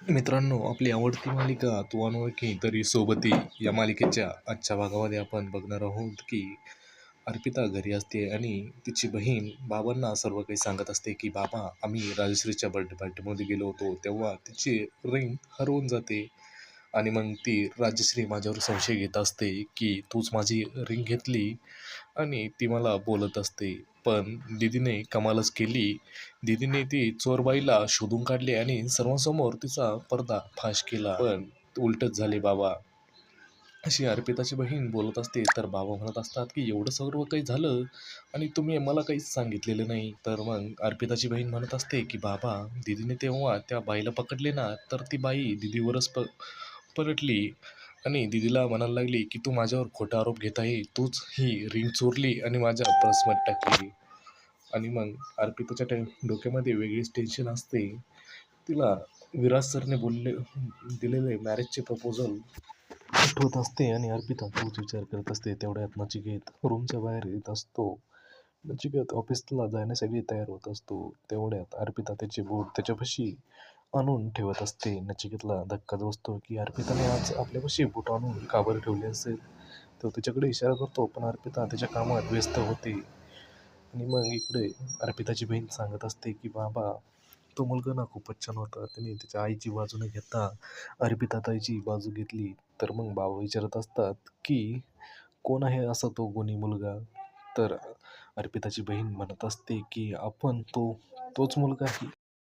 मित्रांनो, आपली आवडती मालिका तू अनोळखी तरी सोबती या मालिकेच्या आजच्या भागामध्ये आपण बघणार आहोत की अर्पिता घरी असते आणि तिची बहीण बाबांना सर्व काही सांगत असते की बाबा, आम्ही राजश्रीच्या बर्थडे पार्टीमध्ये गेलो होतो तेव्हा तिची रिंग हरवून जाते. आणि मग ती राजश्री माझ्यावर संशय घेत असते की तूच माझी रिंग घेतली आणि ती मला बोलत असते. पण दीदीने कमालच केली. दीदीने ती चोरबाईला शोधून काढले आणि सर्वांसमोर तिचा पर्दा फाश केला. पण उलटच झाले बाबा, अशी अर्पिताची बहीण बोलत असते. तर बाबा म्हणत असतात की एवढं सर्व काही झालं आणि तुम्ही मला काहीच सांगितलेलं नाही. तर मग अर्पिताची बहीण म्हणत असते की बाबा, दीदीने तेव्हा त्या बाईला पकडले ना, तर ती बाई दीदीवरच पलटली आणि दीदीला म्हणायला लागली की तू माझ्यावर खोटा आरोप घेत आहे, तूच ही रिंग चोरली आणि माझ्या पर्समध्ये टाकली. आणि मग अर्पिताच्या डोक्यामध्ये वेगळीच टेन्शन असते. तिला विराज सरने दिलेले मॅरेजचे प्रपोजल आठवत असते आणि अर्पिता तोच विचार करत असते. तेवढ्यात नचिकेत रूमच्या बाहेर येत असतो. नचिकेत ऑफिसला जाण्यासाठी तयार होत असतो. तेवढ्यात अर्पिता त्याचे बूट त्याच्यापाशी आणून ठेवत असते. नचिकेतला धक्काच बसतो की अर्पिताने आज आपल्यापाशी बूट आणून का बरं ठेवले असेल. तो तिच्याकडे इशारा करतो, पण अर्पिता त्याच्या कामात व्यस्त होते. आणि मग इकडे अर्पिताची बहीण सांगत असते की बाबा, तो मुलगा ना खूपच छान होता. त्याने त्याच्या आईची बाजू न घेता अर्पिता ताईची बाजू घेतली. तर मग बाबा विचारत असतात की कोण आहे असा तो गुणी मुलगा. तर अर्पिताची बहीण म्हणत असते की आपण तोच मुलगा आहे.